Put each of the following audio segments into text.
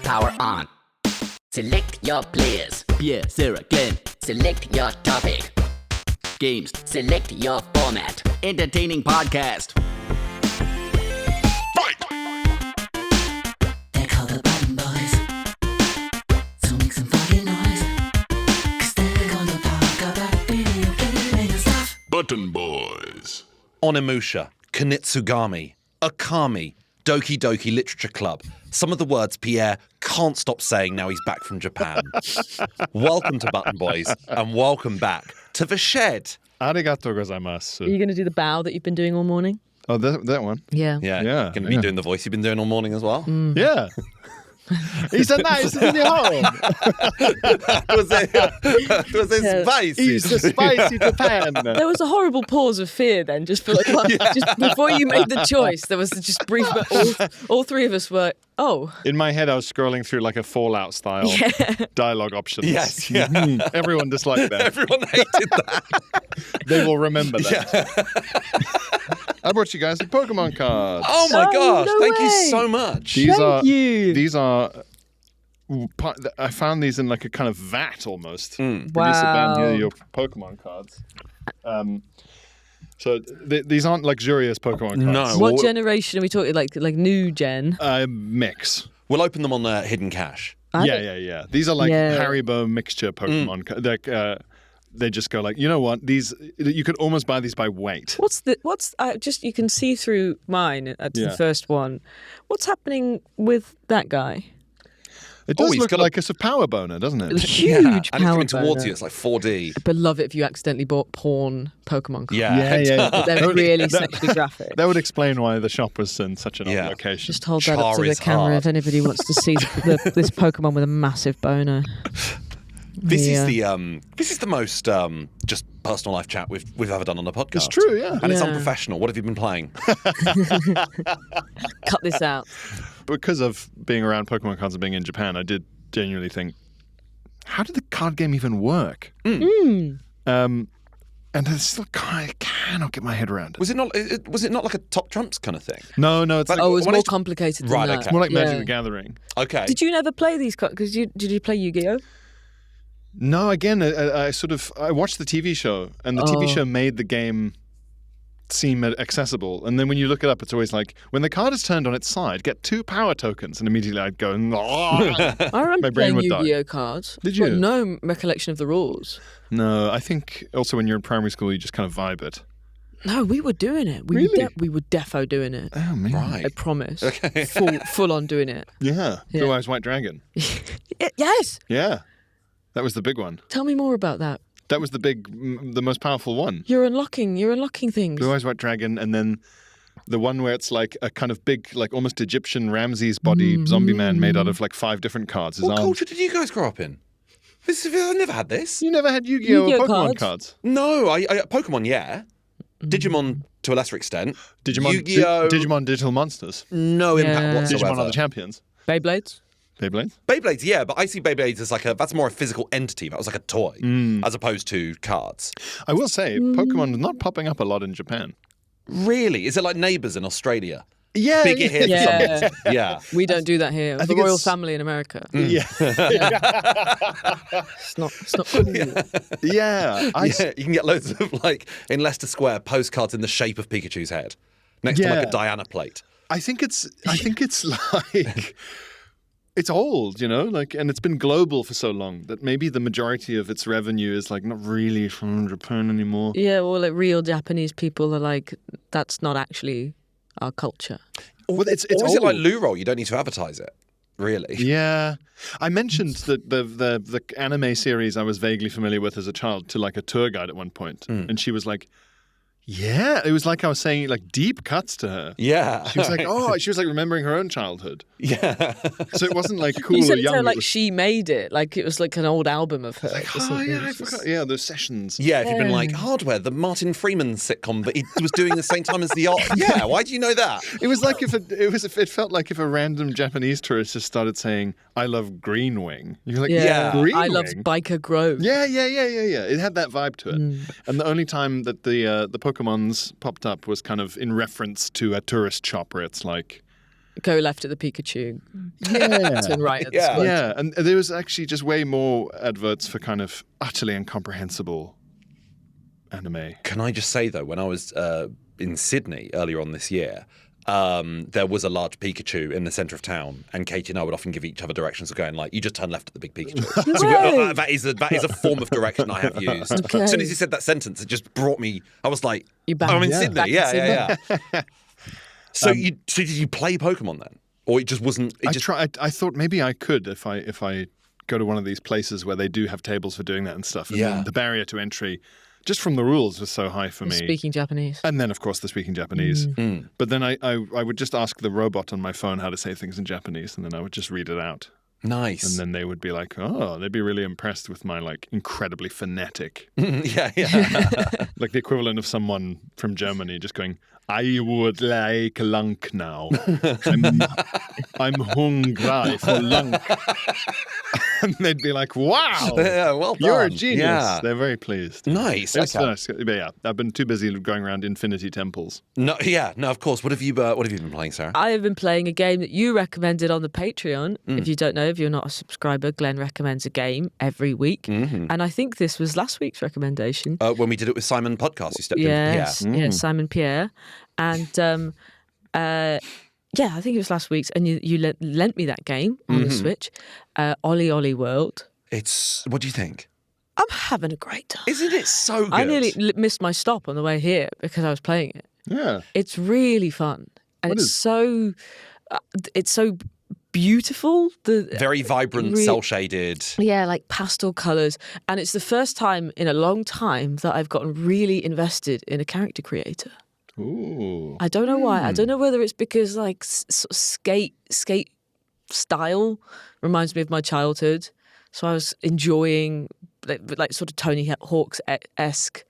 Power on. Select your players. Pierre, Sarah, Glenn. Select your topic. Games. Select your format. Entertaining podcast. They're called the Button Boys. So make some fucking noise. 'Cause they're gonna talk about video gaming and stuff. Button Boys. Onimusha, Kunitsugami, Okami, Doki Doki Literature Club. Some of the words Pierre can't stop saying now he's back from Japan. Welcome to Button Boys, and welcome back to the shed. Arigatou gozaimasu. Are you going to do the bow that you've been doing all morning? Oh, that one? Yeah. Yeah, Yeah, going to be doing the voice you've been doing all morning as well. Yeah. He's a nice little home. was it spicy? He's a spicy Japan. There was a horrible pause of fear then, just for just before you made the choice. There was just brief, but all three of us were, In my head, I was scrolling through like a Fallout style dialogue options. Yes, yeah. Everyone disliked that. Everyone hated that. They will remember that. I brought you guys a Pokemon card. Oh my gosh, no thank you way. so much. These are. I found these in like a kind of vat almost. Producer Wow. Ben, here are your Pokemon cards. So these aren't luxurious Pokemon cards. No. What Well, generation are we talking? Like new gen? Mix. We'll open them on Hidden Cache. Yeah. These are like Yeah. Haribo mixture Pokemon. They just go like, you know what? These you could almost buy these by weight. What's just you can see through mine at Yeah. the first one. What's happening with that guy? It does he's look got a- like it's a power boner, doesn't it? Huge And it's power coming towards burner. you. It's like 4D. But love it if you accidentally bought porn Pokemon cards. Yeah. They're really sexually graphic. That would explain why the shop was in such an odd Yeah. location. Just hold that up to the Char is camera hard. if anybody wants to see this Pokemon with a massive boner. This Yeah. is the most just personal life chat we've ever done on the podcast. It's true, yeah. And it's Yeah. unprofessional. What have you been playing? Cut this out. Because of being around Pokemon cards and being in Japan, I did genuinely think, how did the card game even work? And I still I cannot get my head around it. Was it not like a top trumps kind of thing? No, it's But- like, Oh, it was when more it's- complicated than Right, that. okay. more like Magic Yeah. the Gathering. Okay. Did you never play these cards? Because did you play Yu-Gi-Oh? No, again, I watched the TV show, and the TV show made the game seem accessible. And then when you look it up, it's always like, when the card is turned on its side, get 2 power tokens. And immediately I'd go, I "Ah." remember My brain playing would die. Yu-Gi-Oh cards. Did you? But no recollection of the rules. No, I think also when you're in primary school, you just kind of vibe it. No, we were doing it. Really? We were defo doing it. Oh, man. Right. I promise. Okay. Full on doing it. Yeah. Yeah. Blue Eyes White Dragon. Yes. Yeah. That was the big one. Tell me more about that. That was the most powerful one. You're unlocking things. Blue Eyes White Dragon, and then the one where it's like a kind of big, like almost Egyptian Ramses body zombie man made out of like 5 different cards. His What arms. culture did you guys grow up in? I've never had this. You never had Yu-Gi-Oh! Yu-Gi-Oh Or Pokemon cards? cards? No, I Pokemon, yeah. Digimon to a lesser extent. Digimon, Yu-Gi-Oh! Digimon Digital Monsters. No impact Yeah. whatsoever. Digimon are the champions. Beyblades. Beyblade? Beyblades, yeah, but I see Beyblades as that's more a physical entity. That was like a toy, as opposed to cards. I will say, Pokemon is not popping up a lot in Japan. Really? Is it like Neighbours in Australia? Yeah. Bigger here for some Yeah. reason. Yeah. We don't do that here. The think royal it's- family in America. Yeah. It's not cool. Yeah. Yeah, you can get loads of in Leicester Square postcards in the shape of Pikachu's head next to Yeah. a Diana plate. I think it's like it's old, and it's been global for so long that maybe the majority of its revenue is like not really from Japan anymore. Yeah, well, real Japanese people are like, that's not actually our culture. Well, it's or is it like old. loo roll? You don't need to advertise it, really. Yeah, I mentioned that the anime series I was vaguely familiar with as a child to like a tour guide at one point, and she was like, "Yeah," it was like I was saying like deep cuts to her. Yeah. She was like, "Oh," she was like remembering her own childhood. Yeah. So it wasn't like cool You or said it young. sounded it like was she made it. Like it was like an old album of her. like, or oh something. yeah, I It's just- forgot. Yeah, those sessions. Yeah, if you'd been like, Hardware, the Martin Freeman sitcom that he was doing the same time as the Yeah, why do you know that? It was like it felt like if a random Japanese tourist just started saying, "I love Green Wing." You're like, Yeah. Green I love Wing? Biker Grove. Yeah. It had that vibe to it. And the only time that the Pokemons popped up was kind of in reference to a tourist shop where it's like, Go left at the Pikachu. Yeah. Turn right at the Yeah. Squirtle. Yeah, and there was actually just way more adverts for kind of utterly incomprehensible anime. Can I just say though, when I was in Sydney earlier on this year, there was a large Pikachu in the centre of town, and Katie and I would often give each other directions of going like, "You just turn left at the big Pikachu." So Right. that is a form of direction I have used. Okay. As soon as you said that sentence, it just brought me. I was like, You back- "I'm in yeah. Sydney." Back in Yeah. So did you play Pokemon then, or it just wasn't? It just I thought maybe I could if I go to one of these places where they do have tables for doing that and stuff. And Yeah. then the barrier to entry, just from the rules, was so high for me. Speaking Japanese. And then, of course, the speaking Japanese. But then I would just ask the robot on my phone how to say things in Japanese, and then I would just read it out. nice. And then they would be like, oh, they'd be really impressed with my, like, incredibly phonetic. yeah. Like the equivalent of someone from Germany just going, I would like lunk now. I'm hungry for lunk. And they'd be like, wow, Yeah, well done. you're a genius. Yeah. They're very pleased. Nice. It's Okay. nice. But yeah, I've been too busy going around infinity temples. No, of course. What have you been playing, Sarah? I have been playing a game that you recommended on the Patreon. If you don't know, if you're not a subscriber, Glenn recommends a game every week. And I think this was last week's recommendation. When we did it with Simon Podcast, you stepped Yes, in. yes, Simon Pierre. And I think it was last week's. And you lent me that game on the Switch, Ollie Ollie World. What do you think? I'm having a great time. Isn't it so good? I nearly missed my stop on the way here because I was playing it. Yeah. It's really fun. And What it's so beautiful. Very vibrant, cel-shaded. Yeah, like pastel colours. And it's the first time in a long time that I've gotten really invested in a character creator. Ooh. I don't know why. I don't know whether it's because like sort of skate style reminds me of my childhood. So I was enjoying like sort of Tony Hawk's-esque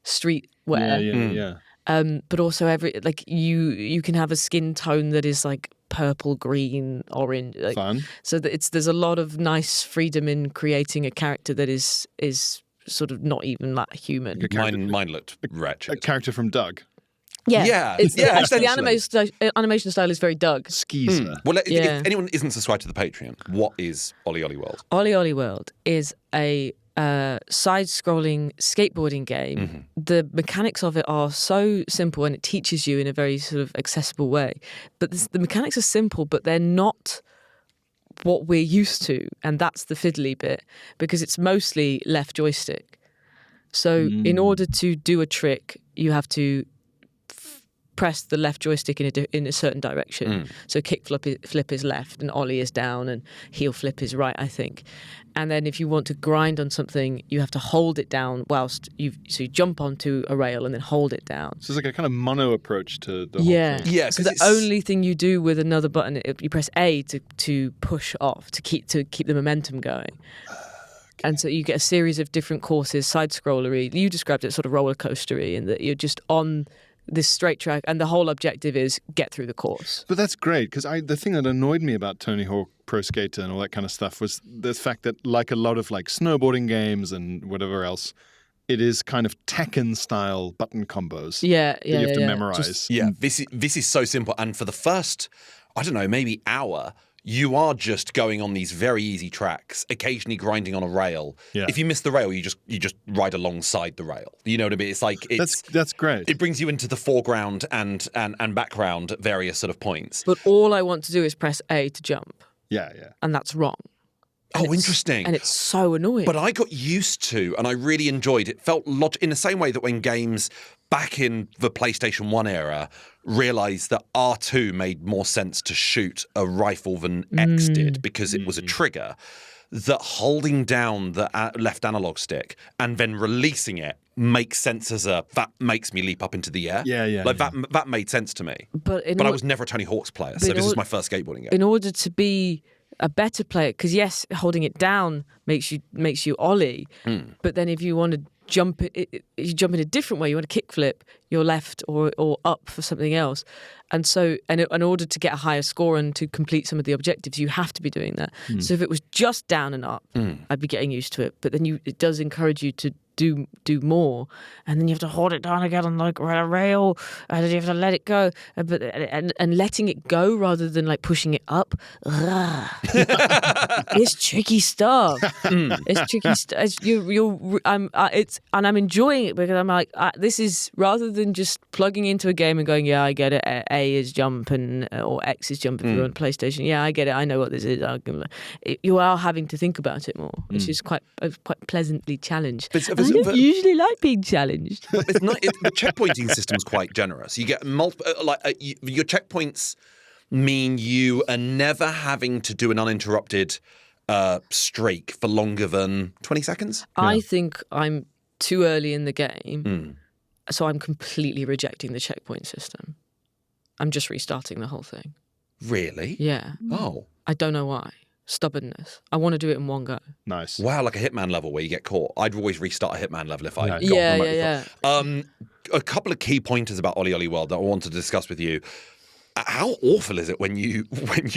streetwear. Yeah. But also you can have a skin tone that is like purple, green, orange. Like, Fun. so that there's a lot of nice freedom in creating a character that is sort of not even that human. Mine looked A wretched. character from Doug. Yeah, It's yeah, actually the essentially. animation style is very Doug. Skeezer. Well, Yeah. if anyone isn't subscribed to the Patreon, what is Ollie Ollie World? Ollie Ollie World is a side-scrolling skateboarding game. The mechanics of it are so simple, and it teaches you in a very sort of accessible way. But the mechanics are simple, but they're not what we're used to, and that's the fiddly bit, because it's mostly left joystick. So in order to do a trick, you have to press the left joystick in a certain direction. So kick flip is left, and ollie is down, and heel flip is right, I think. And then if you want to grind on something, you have to hold it down whilst you jump onto a rail and then hold it down. So it's like a kind of mono approach to the whole Yeah. thing. Yeah, So 'cause the only thing you do with another button, you press A to push off, to keep the momentum going. And so you get a series of different courses, side-scrollery. You described it sort of roller coastery, in that you're just on this straight track, and the whole objective is get through the course. But that's great, because the thing that annoyed me about Tony Hawk Pro Skater and all that kind of stuff was the fact that, like a lot of like snowboarding games and whatever else, it is kind of Tekken-style button combos. Yeah, that you have to memorize. Yeah, this is so simple. And for the first, I don't know, maybe hour, you are just going on these very easy tracks, occasionally grinding on a rail. Yeah. If you miss the rail, you just ride alongside the rail. You know what I mean? It's like That's great. it brings you into the foreground and background at various sort of points. But all I want to do is press A to jump, yeah. and that's wrong. Oh, interesting. And it's so annoying. But I got used to, and I really enjoyed it. Felt in the same way that when games back in the PlayStation 1 era realised that R2 made more sense to shoot a rifle than X did because it was a trigger, that holding down the left analog stick and then releasing it makes sense that makes me leap up into the air. Yeah. That made sense to me. But I was never a Tony Hawk's player, so this is my first skateboarding game. in order to be a better player, because yes, holding it down makes you ollie, but then if you want to jump you jump in a different way, you want to kickflip, you're left or up for something else. And so in order to get a higher score and to complete some of the objectives, you have to be doing that. So if it was just down and up, I'd be getting used to it. But then it does encourage you to do more, and then you have to hold it down again on like a rail, and then you have to let it go, and letting it go rather than like pushing it up. It's tricky stuff. It's tricky stuff. I'm enjoying it because I'm like, this is rather than just plugging into a game and going, yeah, I get it. A is jump or X is jump if you're on PlayStation. Yeah, I get it. I know what this is. You are having to think about it more, which is quite pleasantly challenged. I don't usually like being challenged. It's not, the checkpointing system's quite generous. You get multiple, your checkpoints mean you are never having to do an uninterrupted streak for longer than 20 seconds. I think I'm too early in the game, so I'm completely rejecting the checkpoint system. I'm just restarting the whole thing. Really? Yeah. Oh. I don't know why. Stubbornness. I want to do it in one go. Nice. Wow, like a Hitman level where you get caught. I'd always restart a Hitman level if I got Yeah. A couple of key pointers about Ollie Ollie World that I want to discuss with you. How awful is it when you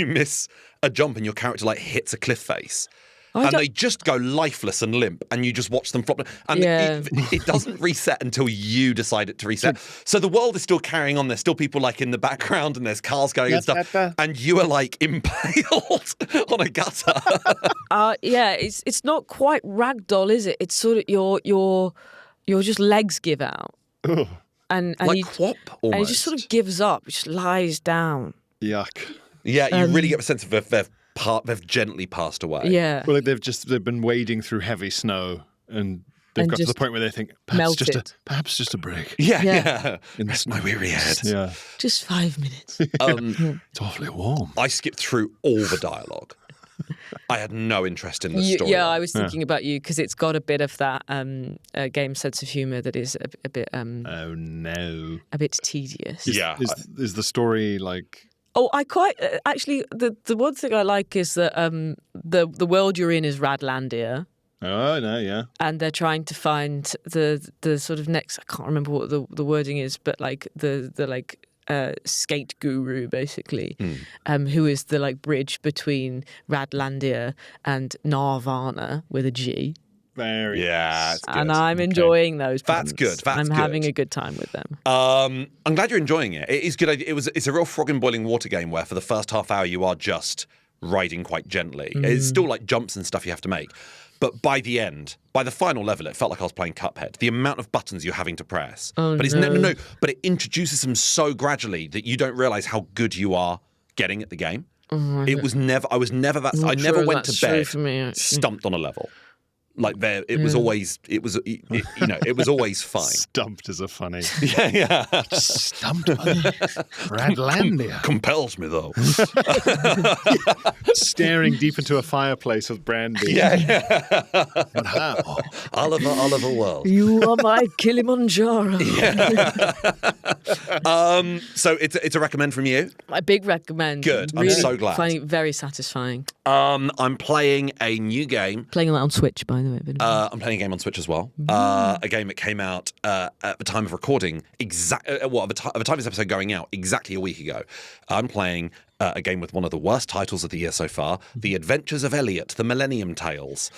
miss a jump and your character like hits a cliff face? And they just go lifeless and limp, and you just watch them flop. And it doesn't reset until you decide it to reset. So the world is still carrying on. There's still people like in the background, and there's cars going and stuff. And you are like impaled on a gutter. It's not quite ragdoll, is it? It's sort of your just legs give out. And like you, Quap, almost. and he just sort of gives up. He just lies down. Yuck. Yeah, you really get a sense of they've gently passed away. Yeah. Well, like they've been wading through heavy snow, and they've got to the point where they think perhaps just a break. Yeah. Rest my weary head. Yeah. Just 5 minutes. It's awfully warm. I skipped through all the dialogue. I had no interest in the story. Yeah, I was thinking about you because it's got a bit of that game sense of humour that is a bit. Oh no. A bit tedious. Yeah. Is the story like? Oh, I quite actually. The one thing I like is that the world you're in is Radlandia. Oh no, yeah. And they're trying to find the sort of next. I can't remember what the wording is, but like the skate guru basically, who is the like bridge between Radlandia and Nirvana with a G. Very. Yeah, it's good. And I'm enjoying those. That's good. I'm having a good time with them. I'm glad you're enjoying it. It is good. It's a real frog in boiling water game where for the first half hour you are just riding quite gently. It's still like jumps and stuff you have to make. But by the end, by the final level, it felt like I was playing Cuphead. The amount of buttons you're having to press. Oh, but it's no. But it introduces them so gradually that you don't realise how good you are getting at the game. I was never that. I never went to bed stumped on a level. Like it was always fine. Stumped is a funny. Yeah. Stumped on Radlandia. Compels me though. Staring deep into a fireplace with brandy. Yeah. And how? Oliver World. You are my Kilimanjaro. So it's a recommend from you. A big recommend. Good. Really I'm so glad. Finding it very satisfying. I'm playing a new game. Playing that on Switch, by the way. I'm playing a game on Switch as well. A game that came out at the time of recording, at the time of this episode going out, exactly a week ago. I'm playing a game with one of the worst titles of the year so far, The Adventures of Elliot, The Millennium Tales.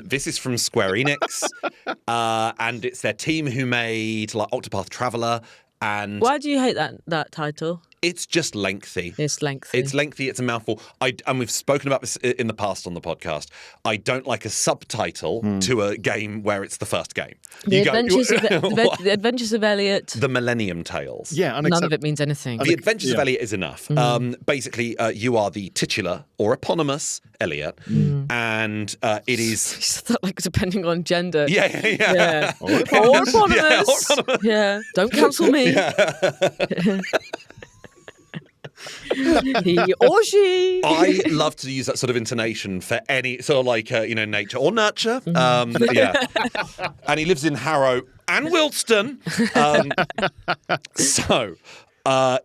This is from Square Enix, and it's their team who made like Octopath Traveler. And why do you hate that title? It's just lengthy. It's lengthy. It's a mouthful. And we've spoken about this in the past on the podcast. I don't like a subtitle to a game where it's the first game. The Adventures of Elliot. The Millennium Tales. Yeah, none of it means anything. The Adventures of Elliot is enough. Basically, you are the titular or eponymous Elliot, and it is. You said that like depending on gender. Yeah. Or eponymous. Yeah. Don't cancel me. He or she. I love to use that sort of intonation for any sort of like nature or nurture. Yeah, and he lives in Harrow and Wilston.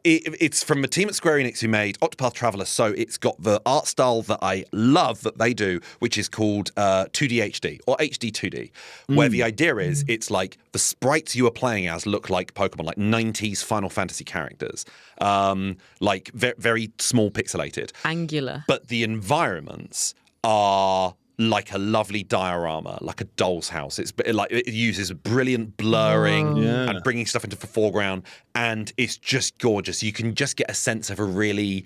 It's from a team at Square Enix who made Octopath Traveler, so it's got the art style that I love that they do, which is called 2D HD or HD 2D, where the idea is it's like the sprites you are playing as look like Pokemon, like 90s Final Fantasy characters, like very small pixelated. Angular. But the environments are like a lovely diorama, like a doll's house. It's like it uses brilliant blurring and bringing stuff into the foreground, and it's just gorgeous. You can just get a sense of a really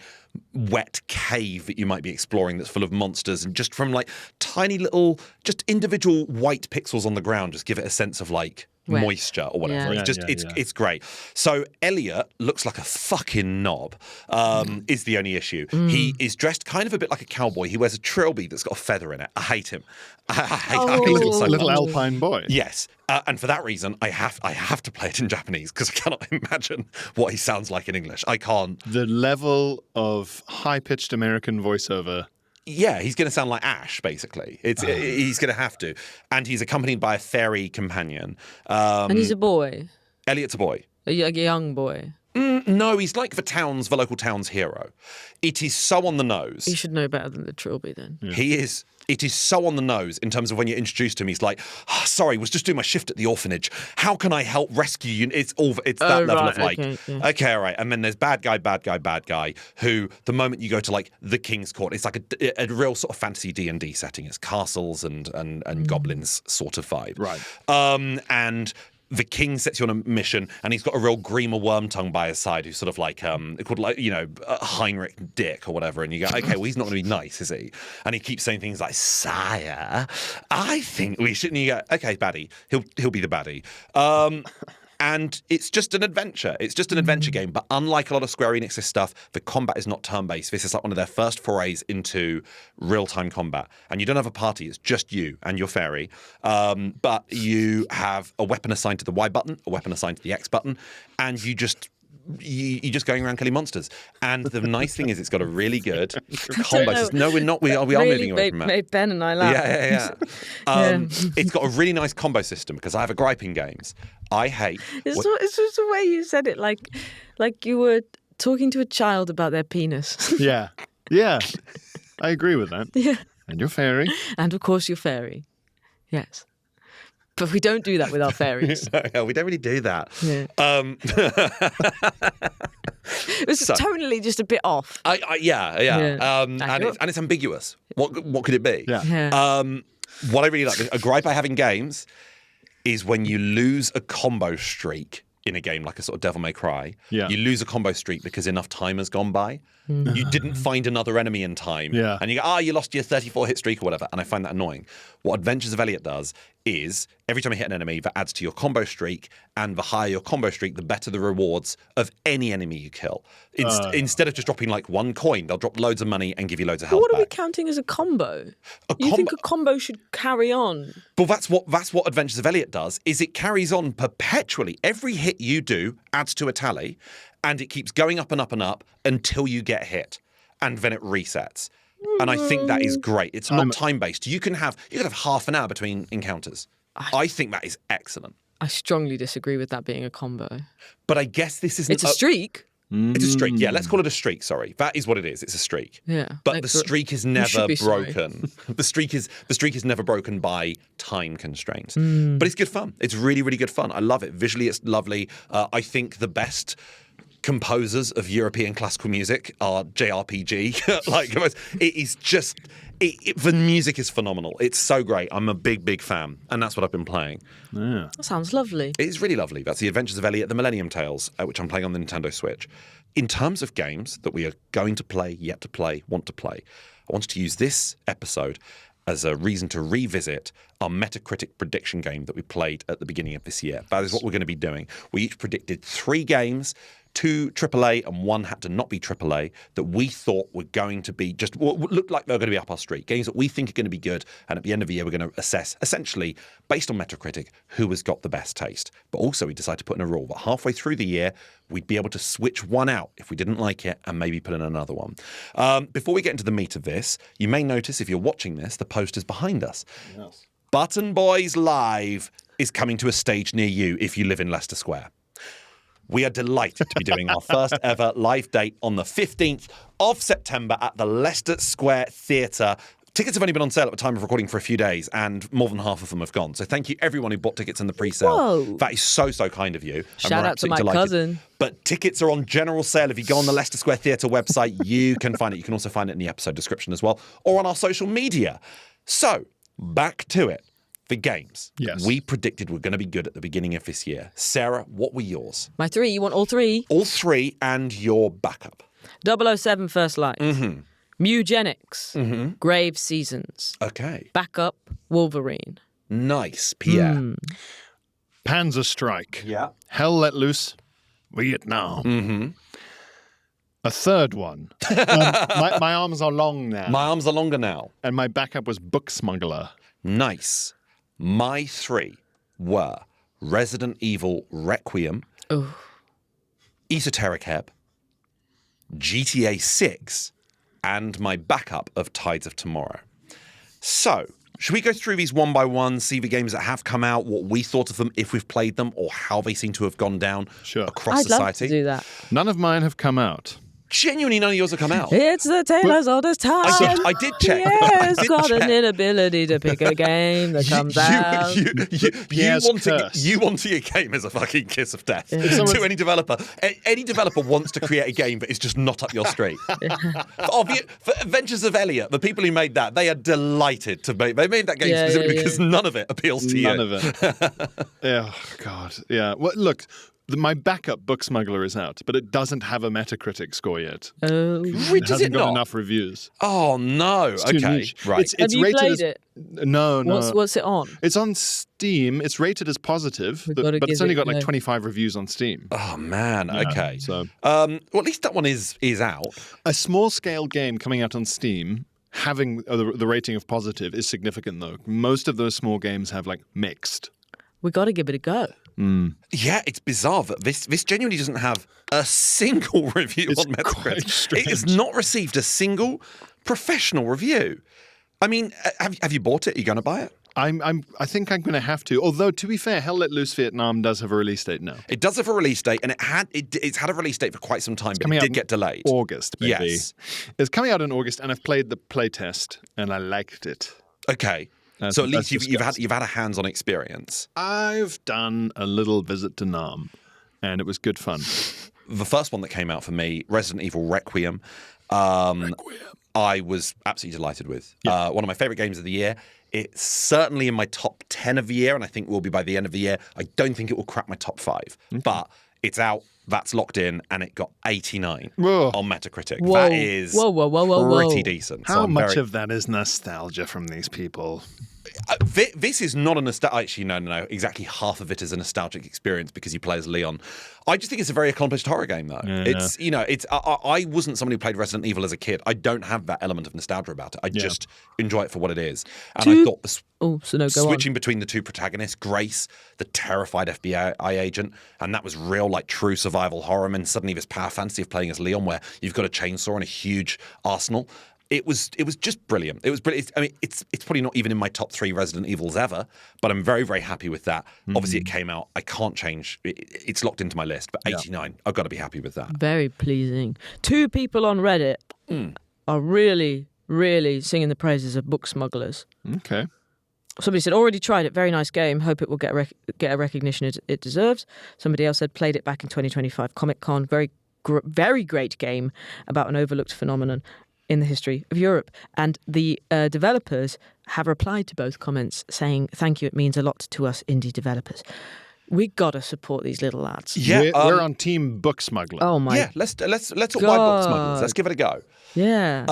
wet cave that you might be exploring that's full of monsters, and just from like tiny little, just individual white pixels on the ground, just give it a sense of like moisture or whatever. Yeah. It's great. So Elliot looks like a fucking knob, is the only issue. He is dressed kind of a bit like a cowboy. He wears a trilby that's got a feather in it. I hate him. I hate him so Little much. alpine boy. Yes. And for that reason, I have to play it in Japanese because I cannot imagine what he sounds like in English. I can't. The level of high-pitched American voiceover. Yeah, he's going to sound like Ash, basically. He's going to have to. And he's accompanied by a fairy companion. And he's a boy. Elliot's a boy. A young boy. No, he's like the local town's hero. It is so on the nose. He should know better than the trilby then. Yeah. He is. It is so on the nose in terms of when you're introduced to him. He's like, sorry, was just doing my shift at the orphanage. How can I help rescue you? It's that level of like, okay, all right. And then there's bad guy, who the moment you go to like the King's Court, it's like a real sort of fantasy D&D setting. It's castles and goblins sort of vibe. Right. And the king sets you on a mission, and he's got a real Grima Wormtongue by his side, who's sort of like called like Heinrich Dick or whatever. And you go, okay, well he's not going to be nice, is he? And he keeps saying things like, "Sire, I think we shouldn't." You go, okay, baddie, he'll be the baddie. And it's just an adventure. It's just an adventure game. But unlike a lot of Square Enix's stuff, the combat is not turn-based. This is like one of their first forays into real-time combat. And you don't have a party. It's just you and your fairy. But you have a weapon assigned to the Y button, a weapon assigned to the X button, and you're just going around killing monsters. And the nice thing is it's got a really good combo system. No, we're not. We are really moving away from that. Made Ben and I laugh. Yeah. It's got a really nice combo system because I have a gripe in games. I hate. It's just the way you said it, like you were talking to a child about their penis. Yeah. I agree with that. Yeah. And your fairy. And of course your fairy. Yes. But we don't do that with our fairies. No, we don't really do that. Yeah. It was tonally just a bit off. Yeah. And it's ambiguous. What could it be? Yeah. What I really like, a gripe I have in games is when you lose a combo streak in a game like a sort of Devil May Cry, you lose a combo streak because enough time has gone by. You didn't find another enemy in time. Yeah. And you go, you lost your 34-hit streak or whatever. And I find that annoying. What Adventures of Elliot does is every time you hit an enemy, that adds to your combo streak. And the higher your combo streak, the better the rewards of any enemy you kill. Instead of just dropping like one coin, they'll drop loads of money and give you loads of health What are we back. counting as a combo? You think a combo should carry on? Well, that's what Adventures of Elliot does, is it carries on perpetually. Every hit you do adds to a tally, and it keeps going up and up and up until you get hit, and then it resets. And I think that is great. It's not time-based. You can have half an hour between encounters. I think that is excellent. I strongly disagree with that being a combo. But I guess this isn't... It's a streak. It's a streak. Yeah, let's call it a streak, sorry. That is what it is. It's a streak. Yeah. But the streak is never broken. broken. The streak is never broken by time constraints. But it's good fun. It's really, really good fun. I love it. Visually, it's lovely. I think the best composers of European classical music are JRPG. Like, it is just... the music is phenomenal. It's so great. I'm a big, big fan. And that's what I've been playing. Yeah. That sounds lovely. It's really lovely. That's The Adventures of Elliot, The Millennium Tales, which I'm playing on the Nintendo Switch. In terms of games that we are going to play, yet to play, want to play, I wanted to use this episode as a reason to revisit our Metacritic prediction game that we played at the beginning of this year. That is what we're going to be doing. We each predicted 3 games, 2 AAA and 1 had to not be AAA, that we thought were going to be looked like they were going to be up our street. Games that we think are going to be good, and at the end of the year we're going to assess, essentially, based on Metacritic, who has got the best taste. But also we decided to put in a rule that halfway through the year we'd be able to switch one out if we didn't like it and maybe put in another one. Before we get into the meat of this, you may notice if you're watching this, the poster's behind us. Yes. Button Boys Live is coming to a stage near you if you live in Leicester Square. We are delighted to be doing our first ever live date on the 15th of September at the Leicester Square Theatre. Tickets have only been on sale at the time of recording for a few days, and more than half of them have gone. So thank you everyone who bought tickets in the pre-sale. Whoa. That is so, so kind of you. Shout out to my cousin. But tickets are on general sale. If you go on the Leicester Square Theatre website, you can find it. You can also find it in the episode description as well, or on our social media. So, back to it. The games. Yes. We predicted were going to be good at the beginning of this year. Sarah, what were yours? My 3, you want all 3? All 3 and your backup. 007 First Light. Mugenics. Grave Seasons. Okay. Backup Wolverine. Nice. Pierre. Panzer Strike. Yeah. Hell Let Loose. Vietnam. A third one. My arms are long now. My arms are longer now. And my backup was Book Smuggler. Nice. My 3 were Resident Evil Requiem, Esoteric Heb, GTA 6, and my backup of Tides of Tomorrow. So, should we go through these one by one, see the games that have come out, what we thought of them, if we've played them, or how they seem to have gone down across I'd society? love to do that. None of mine have come out. Genuinely, none of yours have come out. It's the Taylor's oldest time. I did check. Pierre's I did got check. an inability to pick a game that comes out. Pierre's You wanting a game is a fucking kiss of death someone's- to any developer. Any developer wants to create a game that is just not up your street. For Adventures of Elliot, the people who made that, they are delighted to make. They made that game specifically because none of it appeals to you. None of it. Oh, God. Yeah. Well, look, my backup Book Smuggler is out, but it doesn't have a Metacritic score yet. Oh. It hasn't got enough reviews. Oh no! It's too Okay, niche. right. It's Have you rated played as, it? No. What's it on? It's on Steam. It's rated as positive, We've but gotta it's give only it, got like no. 25 reviews on Steam. Oh man. Okay. So Well, at least that one is out. a small-scale game coming out on Steam having the rating of positive is significant, though. Most of those small games have like mixed. We got to give it a go. Yeah, it's bizarre that this genuinely doesn't have a single review It's on quite Metacritic. strange. It has not received a single professional review. I mean, have you bought it? Are you going to buy it? I think I'm going to have to. Although, to be fair, Hell Let Loose Vietnam does have a release date now. It does have a release date, and it's had a release date for quite some time, but coming it out did get delayed. August, maybe. Yes. It's coming out in August, and I've played the playtest, and I liked it. Okay. That's- So at that's least discussed. you've had a hands-on experience. I've done a little visit to Nam, and it was good fun. The first one that came out for me, Resident Evil Requiem, I was absolutely delighted with. One of my favorite games of the year. It's certainly in my top 10 of the year, and I think will be by the end of the year. I don't think it will crack my top 5, but it's out. That's locked in, and it got 89 Whoa. on Metacritic. Whoa. That is Whoa. pretty decent. How So I'm much very- of that is nostalgia from these people? This is not a nostalgic. Actually, no. Exactly half of it is a nostalgic experience because you play as Leon. I just think it's a very accomplished horror game, though. Yeah. It's I wasn't somebody who played Resident Evil as a kid. I don't have that element of nostalgia about it. I just enjoy it for what it is. And I thought Go switching between the two protagonists, Grace, the terrified FBI agent, and that was real, like true survival horror. And then suddenly this power fantasy of playing as Leon, where you've got a chainsaw and a huge arsenal. It was just brilliant. It was brilliant. I mean, it's probably not even in my top 3 Resident Evils ever, but I'm very, very happy with that. Obviously, it came out. I can't change. It's locked into my list, but 89, I've got to be happy with that. Very pleasing. 2 people on Reddit are really, really singing the praises of Book Smugglers. Okay. Somebody said, already tried it. Very nice game. Hope it will get a recognition it deserves. Somebody else said, played it back in 2025 Comic-Con. Very great game about an overlooked phenomenon in the history of Europe. And the developers have replied to both comments saying, thank you, it means a lot to us indie developers. We got to support these little lads. Yeah, we're on Team Book Smuggler. Oh my yeah. Let's talk about Book Smugglers. God. Let's give it a go. Yeah.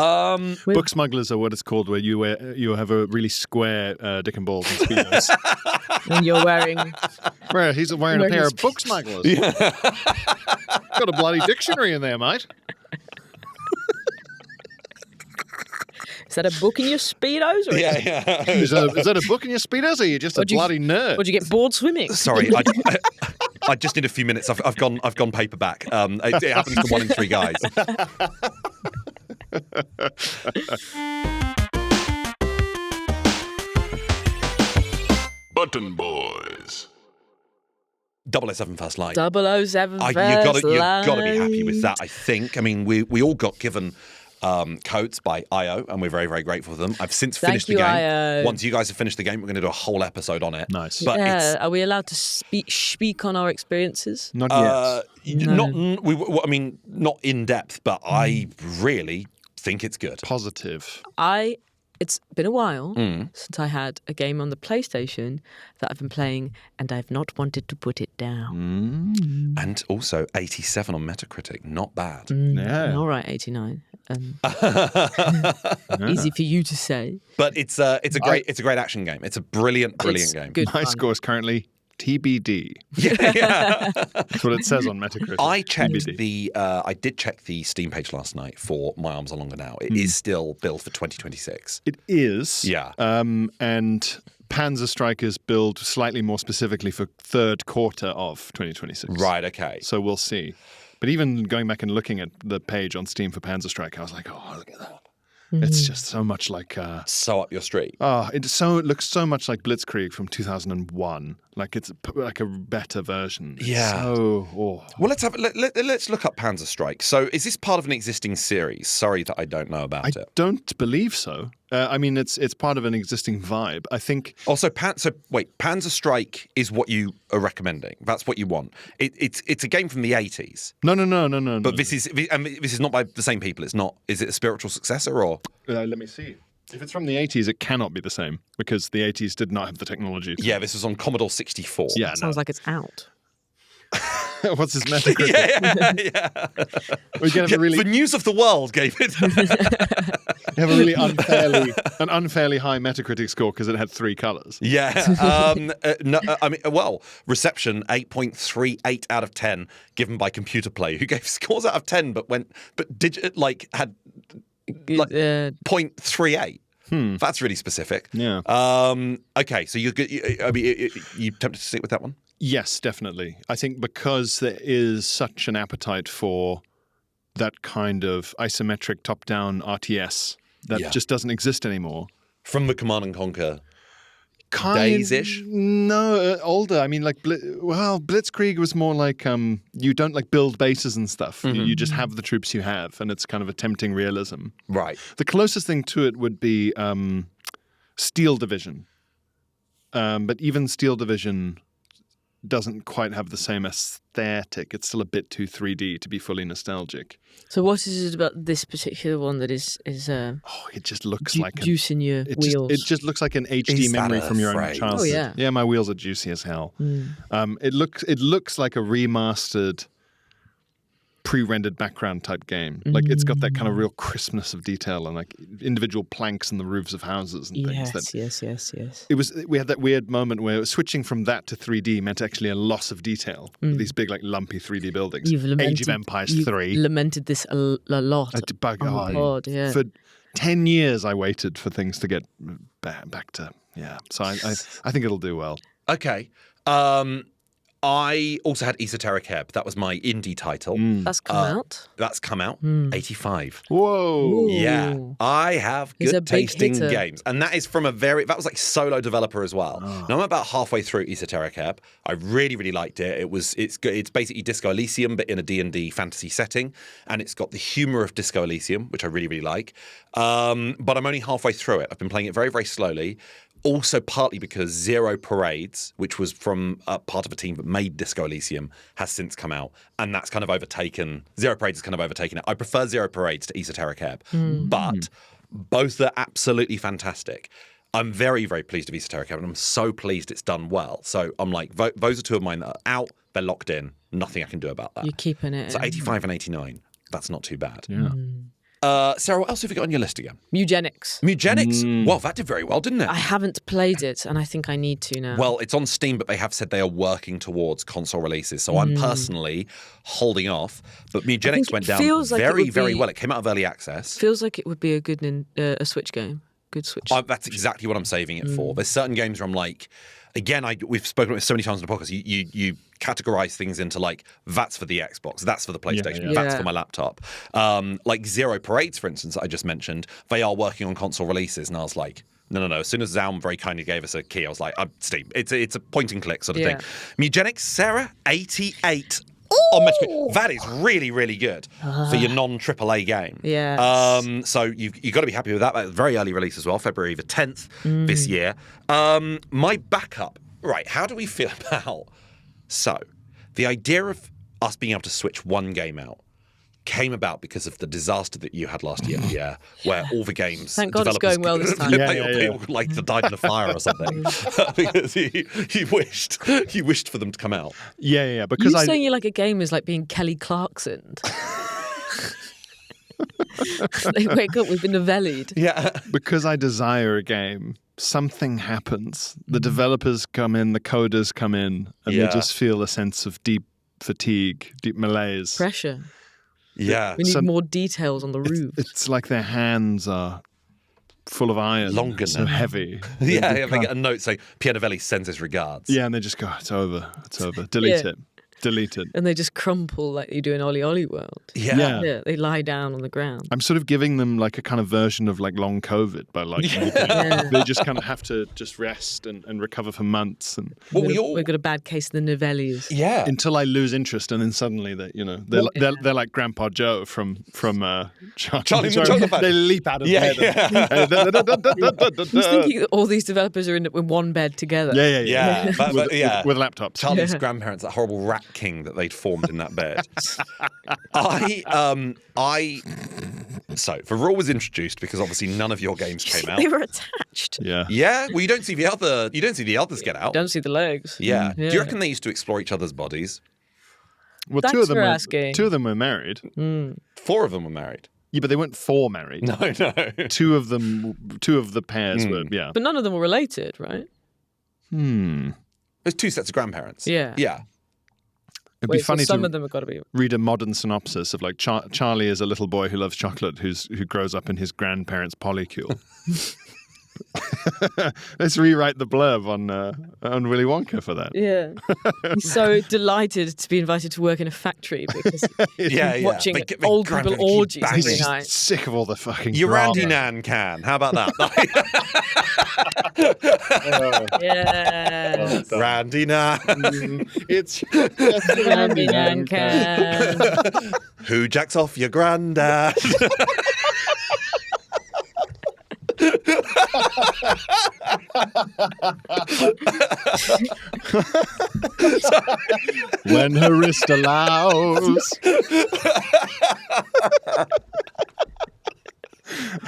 Book Smugglers are what it's called, where you have a really square dick and balls and speedos. And you're wearing... Well, he's wearing a Wearing pair his- of Book Smugglers. Got a bloody dictionary in there, mate. Is that a book in your Speedos? Or Yeah. Is that a book in your speedos, or are you just a bloody nerd? Or did you get bored swimming? Sorry, I just need a few minutes. I've gone paperback. It happens to 1 in 3 guys. Button Boys. 007 First Light. 007 You've got to be happy with that, I think. I mean, we all got given codes by IO, and we're very, very grateful for them. I've since Thank finished the you, game. IO. Once you guys have finished the game, we're going to do a whole episode on it. Nice. But Yeah, it's are we allowed to speak on our experiences? Not yet. not not in depth, but I really think it's good. Positive. I It's been a while since I had a game on the PlayStation that I've been playing, and I've not wanted to put it down. And also 87 on Metacritic. Not bad. Yeah. All right, 89. Easy for you to say. But it's a great action game. It's a brilliant It's game. good My fun. score is currently TBD. Yeah. That's what it says on Metacritic. I checked TBD. I did check the Steam page last night for My Arms Are Longer Now. It is still billed for 2026. It is. Yeah. And Panzer Strikers build slightly more specifically for third quarter of 2026. Right, okay. So we'll see. But even going back and looking at the page on Steam for Panzer Striker, I was like, oh, look at that. It's just so much like... So up your street. it looks so much like Blitzkrieg from 2001. Like it's like a better version. It's Yeah. Well, Well, let's look up Panzer Strike. So, is this part of an existing series? Sorry that I don't know about I it. don't believe so. I mean, it's part of an existing vibe. I think. Also, Panzer Strike is what you are recommending. That's what you want. It's a game from the 80s. No. But this is not by the same people. It's not. Is it a spiritual successor or? Let me see. If it's from the 80s, it cannot be the same because the 80s did not have the technology. Yeah, this was on Commodore 64. Yeah. Sounds like it's out. What's his Metacritic? yeah. We can have a really, The News of the World gave it. have a really unfairly high Metacritic score because it had 3 colors. Yeah. Reception 8.38 out of 10 given by Computer Play, who gave scores out of 10 but had 0.38. That's really specific. Yeah. Okay, so you tempted to stick with that one? Yes, definitely. I think because there is such an appetite for that kind of isometric top-down RTS that just doesn't exist anymore. From the Command and Conquer days-ish? No, older. I mean, like, Blitzkrieg was more like you don't like build bases and stuff. You just have the troops you have, and it's kind of attempting realism. Right. The closest thing to it would be Steel Division. But even Steel Division doesn't quite have the same aesthetic. It's still a bit too 3D to be fully nostalgic. So what is it about this particular one that is It just looks like juice in your it wheels? Just, it just looks like an HD Is that memory a from your own phrase? childhood. Oh, yeah. Yeah, my wheels are juicy as hell. It looks like a remastered, pre-rendered background type game. Like it's got that kind of real crispness of detail and like individual planks in the roofs of houses and things. Yes. We had that weird moment where switching from that to 3D meant actually a loss of detail. These big, like, lumpy 3D buildings. Age of Empires 3. You've lamented this a lot. God, yeah. For 10 years, I waited for things to get back to, yeah. So I think it'll do well. Okay. I also had Esoteric Heb. That was my indie title. That's come out. That's come out. 85. Whoa. Yeah. I have He's a good big tasting hitter. games. And that is from that was like solo developer as well. Now I'm about halfway through Esoteric Heb. I really, really liked it. It's good. It's basically Disco Elysium, but in a D&D fantasy setting. And it's got the humor of Disco Elysium, which I really, really like. But I'm only halfway through it. I've been playing it very, very slowly. Also, partly because Zero Parades, which was from part of a team that made Disco Elysium, has since come out, and that's kind of overtaken. Zero Parades has kind of overtaken it. I prefer Zero Parades to Esoteric Heb, but both are absolutely fantastic. I'm very, very pleased with Esoteric Heb, and I'm so pleased it's done well. So I'm like, those are two of mine that are out. They're locked in. Nothing I can do about that. You're keeping it. So 85 and 89. That's not too bad. Yeah. Sarah, what else have you got on your list again? Eugenics. Mugenics. Well, that did very well, didn't it? I haven't played it, and I think I need to now. Well, it's on Steam, but they have said they are working towards console releases. So I'm personally holding off. But Mugenics it went down feels like it very, would very be- well. It came out of early access. Feels like it would be a good a Switch game. Good Switch. That's exactly what I'm saving it for. There's certain games where I'm like, again, we've spoken about it so many times on the podcast. You categorize things into like, that's for the Xbox, that's for the PlayStation, that's for my laptop. Like Zero Parades, for instance, that I just mentioned, they are working on console releases, and I was like, no. As soon as Zaum very kindly gave us a key, I was like, Steam. It's a point and click sort of thing. Mugenics, Sarah, 88. On Metacritic. That is really, really good for your non-AAA game. Yes. So you've got to be happy with that. That was a very early release as well, February the 10th this year. My backup. Right, how do we feel about... So, the idea of us being able to switch one game out came about because of the disaster that you had last year, Pierre, where all the games. Thank God it's developers- going well this time. they all like died in a fire or something because he wished for them to come out. Yeah. Because You saying you like a game is like being Kelly Clarkson. They wake up, we've been novellied. Yeah. because I desire a game, something happens. The developers come in, the coders come in, and they just feel a sense of deep fatigue, deep malaise. Pressure. Yeah. We need more details on the roof. It's like their hands are full of iron. Longer so now. heavy. Yeah, they get a note saying Pierre Novellie sends his regards. Yeah, and they just go, it's over. Delete it. And they just crumple like you do in Ollie Ollie World. Yeah. Yeah, they lie down on the ground. I'm sort of giving them like a kind of version of like long COVID, but like they just kind of have to just rest and recover for months, and Well, We've got a bad case of the Novellies. Yeah. until I lose interest, and then suddenly they're like Grandpa Joe from Charlie and the Chocolate Factory. They leap out of bed. I was thinking that all these developers are in one bed together. Yeah. But yeah. with laptops. Charlie's grandparents, that horrible rat king that they'd formed in that bed. So the rule was introduced because obviously none of your games came out. They were attached. Yeah. Yeah, well, you don't see the others get out. Don't see the legs. Yeah. Do you reckon they used to explore each other's bodies? Well, Thanks two of them for were asking. 2 of them were married. 4 of them were married. Yeah, but they weren't 4 married. No. 2 of the pairs were. Yeah. But none of them were related, right? There's 2 sets of grandparents. Yeah. Yeah. It'd Wait, be funny so some to of them have got to be. read a modern synopsis of like Charlie is a little boy who loves chocolate who grows up in his grandparents' polycule. Let's rewrite the blurb on Willy Wonka for that. Yeah. He's so delighted to be invited to work in a factory because he's watching They old people grandparents keep orgies banging. every He's night. just sick of all the fucking Your drama. Randy Nan can. How about that? Yeah. Randy Nan. It's Randy Nan can. Who jacks off your granddad? when her wrist allows.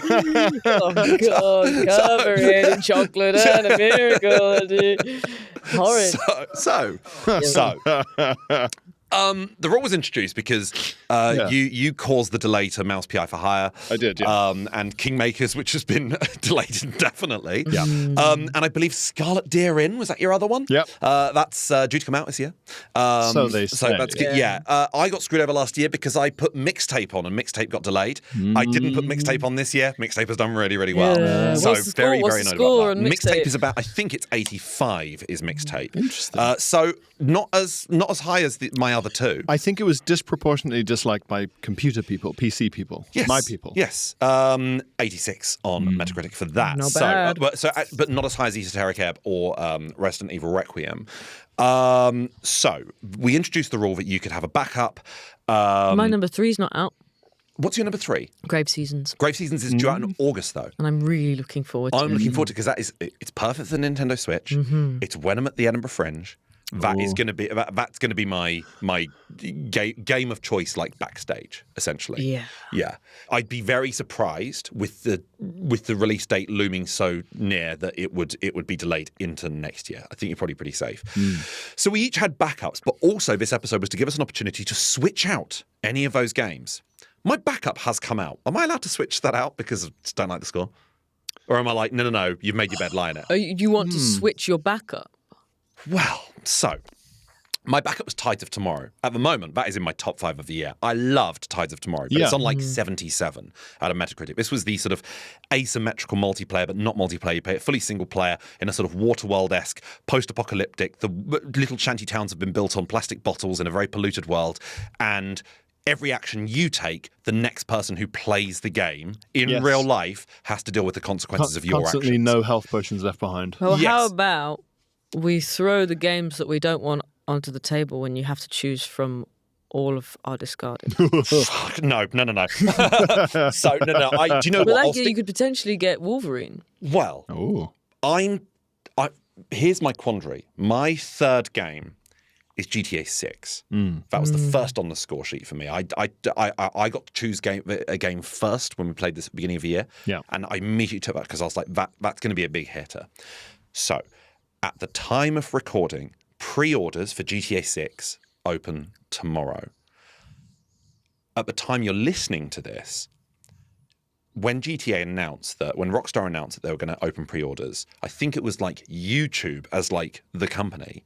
Oh God, cover it in chocolate and a miracle. Horrid. The rule was introduced because you caused the delay to Mouse PI for Hire. I did, yeah. And Kingmakers, which has been delayed indefinitely. Yeah. And I believe Scarlet Deer Inn, was that your other one? Yep. That's due to come out this year. So they say. that's good. Yeah. I got screwed over last year because I put Mixtape on and Mixtape got delayed. I didn't put Mixtape on this year. Mixtape has done really, really well. Yeah. So What's the score? very, What's very the annoyed score about that. on Mixtape Mixtape? is about, I think it's 85 is Mixtape. Interesting. So not as high as my other 2. I think it was disproportionately disliked by computer people, PC people, Yes. my people. Yes. 86 on Metacritic for that. Not so, bad. But not as high as Esoteric Ebb or Resident Evil Requiem. So we introduced the rule that you could have a backup. My number 3's not out. What's your number 3? Grave Seasons. Grave Seasons is due out in August, though. And I'm really looking forward to it. I'm looking forward to it because it's perfect for the Nintendo Switch. It's when I'm at the Edinburgh Fringe. That's going to be my game of choice, like backstage, essentially. Yeah. I'd be very surprised with the release date looming so near that it would be delayed into next year. I think you're probably pretty safe. So we each had backups, but also this episode was to give us an opportunity to switch out any of those games. My backup has come out. Am I allowed to switch that out because I just don't like the score? Or am I like, no, you've made your bed, lie in it? Oh, you want to switch your backup? Well, so my backup was Tides of Tomorrow. At the moment, that is in my top 5 of the year. I loved Tides of Tomorrow, but it's on like 77 out of Metacritic. This was the sort of asymmetrical multiplayer, but not multiplayer. You play it fully single player in a sort of Waterworld-esque, post-apocalyptic. The little shanty towns have been built on plastic bottles in a very polluted world, and every action you take, the next person who plays the game in real life has to deal with the consequences of your Constantly actions. no health potions left behind. Well, Yes. how about we throw the games that we don't want onto the table when you have to choose from all of our discarded? Fuck, no. Do you know But what? you could potentially get Wolverine. Oh. Here's my quandary. My third game is GTA 6. That was the first on the score sheet for me. I got to choose a game first when we played this at the beginning of the year. Yeah. And I immediately took that because I was like, that's going to be a big hitter. So at the time of recording, pre-orders for GTA 6 open tomorrow. At the time you're listening to this, when Rockstar announced that they were going to open pre-orders, I think it was like YouTube as like the company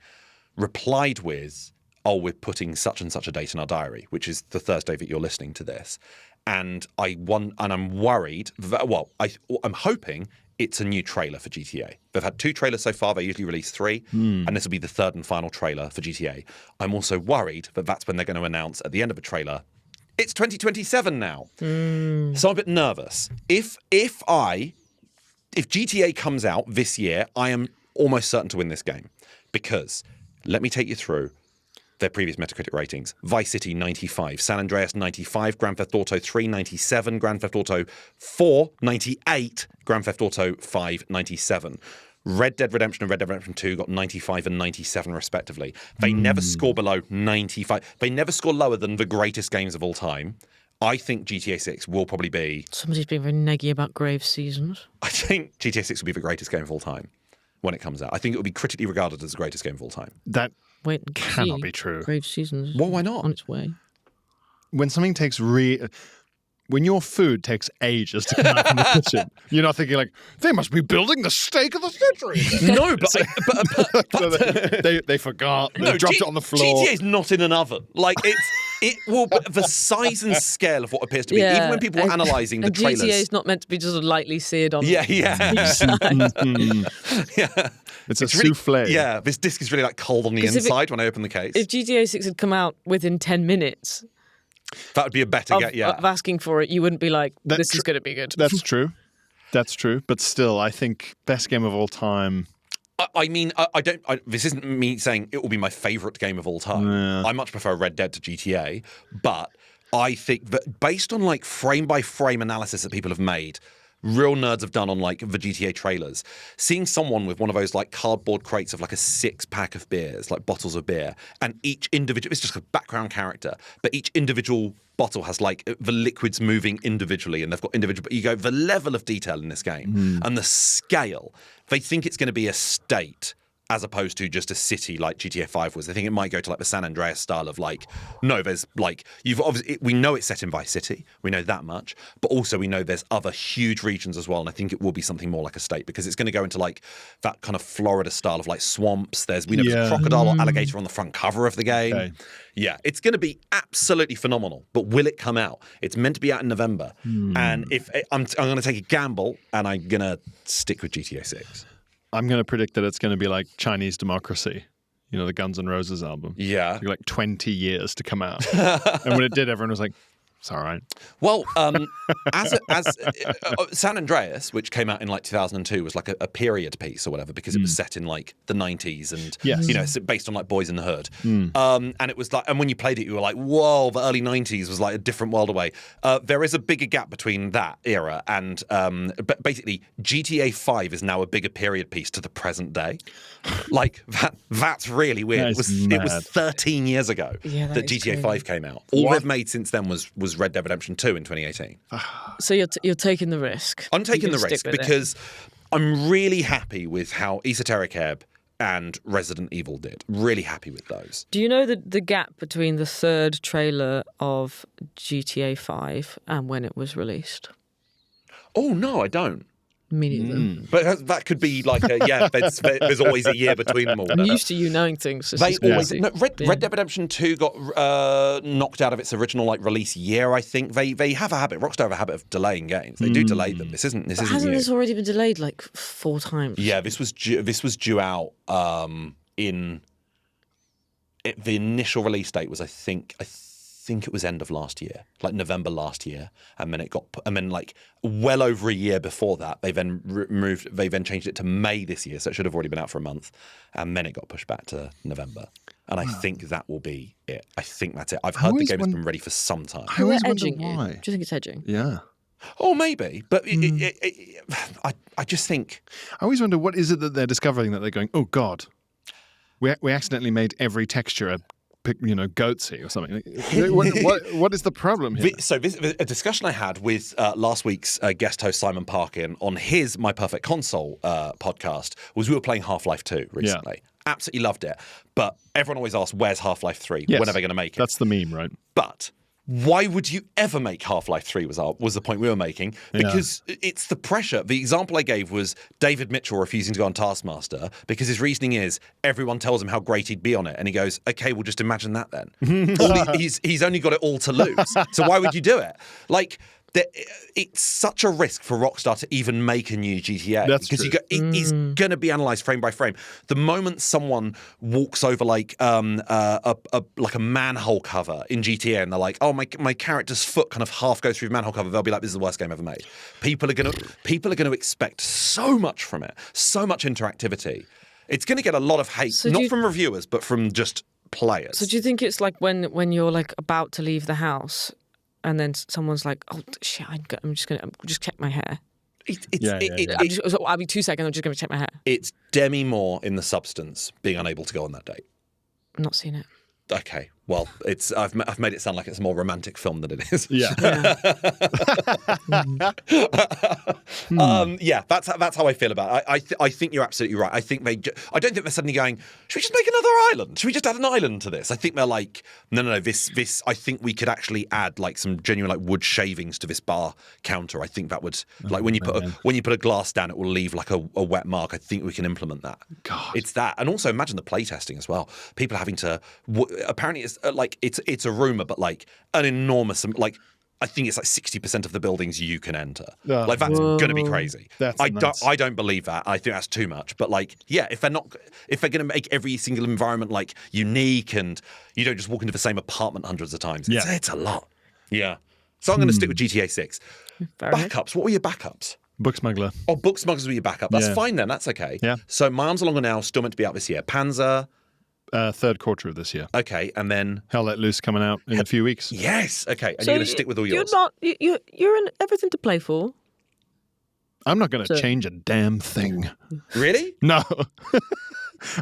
replied with, "Oh, we're putting such and such a date in our diary," which is the Thursday that you're listening to this. And I'm worried. I'm hoping it's a new trailer for GTA. They've had 2 trailers so far. They usually release 3, and this will be the 3rd and final trailer for GTA. I'm also worried that that's when they're going to announce at the end of a trailer, it's 2027 now. So I'm a bit nervous. If GTA comes out this year, I am almost certain to win this game. Because, let me take you through their previous Metacritic ratings. Vice City, 95. San Andreas, 95. Grand Theft Auto 3, 97. Grand Theft Auto 4, 98. Grand Theft Auto 5, 97. Red Dead Redemption and Red Dead Redemption 2 got 95 and 97 respectively. They never score below 95. They never score lower than the greatest games of all time. I think GTA 6 will probably be... Somebody's been very neggy about Grave Seasons. I think GTA 6 will be the greatest game of all time when it comes out. I think it will be critically regarded as the greatest game of all time. That Wait and cannot see. be true. Grave Seasons. Well, why not? On its way. When something takes when your food takes ages to come out from the kitchen, you're not thinking like, they must be building the steak of the century. No, but they forgot. They dropped it on the floor. GTA is not in an oven. Like it will. The size and scale of what appears to be, even when people were analysing the trailers. GTA is not meant to be just lightly seared on. Yeah. It's a really, souffle. Yeah, this disc is really like cold on the inside when I open the case. If GTA 6 had come out within 10 minutes that would be a better get. Yeah, of asking for it, you wouldn't be like, this is going to be good. That's true. That's true. But still, I think best game of all time. I mean, I don't. This isn't me saying it will be my favourite game of all time. Yeah. I much prefer Red Dead to GTA, but I think that based on like frame by frame analysis that people have made, real nerds have done on like the GTA trailers, seeing someone with one of those like cardboard crates of like a 6-pack of beers, like bottles of beer, and each individual, it's just a background character, but each individual bottle has like the liquids moving individually, and they've got individual, but you go, the level of detail in this game and the scale, they think it's going to be a state as opposed to just a city like GTA 5 was. They think it might go to like the San Andreas style of like, no, there's like, we know it's set in Vice City, we know that much, but also we know there's other huge regions as well, and I think it will be something more like a state because it's going to go into like that kind of Florida style of like swamps. We know there's a crocodile or alligator on the front cover of the game. Okay. Yeah, it's going to be absolutely phenomenal, but will it come out? It's meant to be out in November, and if I'm going to take a gamble, and I'm going to stick with GTA 6. I'm going to predict that it's going to be like Chinese Democracy, you know, the Guns N' Roses album. Yeah. It took like 20 years to come out. And when it did, everyone was like, it's all right. Well, as San Andreas, which came out in like 2002, was like a period piece or whatever because it was set in like the 90s and Yes. you know, it's based on like Boys in the Hood. And it was like, and when you played it, you were like, whoa, the early 90s was like a different world away. There is a bigger gap between that era and, but basically GTA 5 is now a bigger period piece to the present day. Like that's really weird. It was 13 years ago that GTA crazy. 5 came out. All they've made since then was Red Dead Redemption 2 in 2018. So you're taking the risk. I'm taking the You're gonna risk stick with it. because I'm really happy with how Esoteric Ebb and Resident Evil did. Really happy with those. Do you know the gap between the third trailer of GTA 5 and when it was released? Oh, no, I don't. Me neither. But that could be like, there's always a year between them all. I'm used to you knowing things. This They is always crazy. no, Red Dead Redemption 2 got knocked out of its original like release year. I think they have a habit. Rockstar have a habit of delaying games. They do delay them. This isn't Hasn't new. this already been delayed like 4 times? Yeah, this was due out the initial release date was I think it was end of last year, like November last year, and then like well over a year before that, they then changed it to May this year, so it should have already been out for a month, and then it got pushed back to November, and I think that will be it. I think that's it. I've heard the game has been ready for some time. I always wonder edging why. you. Do you think it's edging? Yeah. Oh, maybe, but I just think I always wonder what is it that they're discovering that they're going, oh God. we accidentally made every texture a goatsy or something. What is the problem here? A discussion I had with last week's guest host Simon Parkin on his My Perfect Console podcast was we were playing Half-Life 2 recently. Absolutely loved it. But everyone always asks, where's Half-Life 3? Yes, when are they going to make it? That's the meme, right? But why would you ever make Half-Life 3 was the point we were making? Because it's the pressure. The example I gave was David Mitchell refusing to go on Taskmaster because his reasoning is everyone tells him how great he'd be on it. And he goes, okay, well, just imagine that then. He's only got it all to lose. So why would you do it? Like, it's such a risk for Rockstar to even make a new GTA. That's because true. it is going to be analysed frame by frame. The moment someone walks over like a manhole cover in GTA and they're like, oh, my character's foot kind of half goes through the manhole cover, they'll be like, this is the worst game ever made. People are going to expect so much from it, so much interactivity. It's going to get a lot of hate, not from reviewers, but from just players. So do you think it's like when you're like about to leave the house and then someone's like, oh shit, I'm just gonna check my hair. I'll be 2 seconds. I'm just gonna check my hair. It's Demi Moore in The Substance being unable to go on that date. I've not seen it. Okay, well, I've made it sound like it's a more romantic film than it is. Yeah. That's how I feel about it. I think you're absolutely right. I don't think they're suddenly going, should we just make another island? Should we just add an island to this? I think they're like, no. This. I think we could actually add like some genuine like wood shavings to this bar counter. I think that would when you put a glass down, it will leave like a wet mark. I think we can implement that. God, it's that, and also imagine the playtesting as well. People having to apparently it's a rumor, but like an enormous like. I think it's like 60% of the buildings you can enter. Like that's going to be crazy. I don't believe that. I think that's too much. But like, yeah, if they're going to make every single environment like unique and you don't just walk into the same apartment hundreds of times, it's a lot. Yeah. So I'm going to stick with GTA 6. Backups. What were your backups? Book Smuggler. Oh, Book Smugglers were your backup. That's fine then. That's okay. Yeah. So My Arms Are Longer Now, still meant to be out this year. Panzer. Third quarter of this year. Okay, and then Hell Let Loose coming out in a few weeks. Yes. Okay, and So you're going to stick with all yours. You're in everything to play for. I'm not going to change a damn thing. Really? No.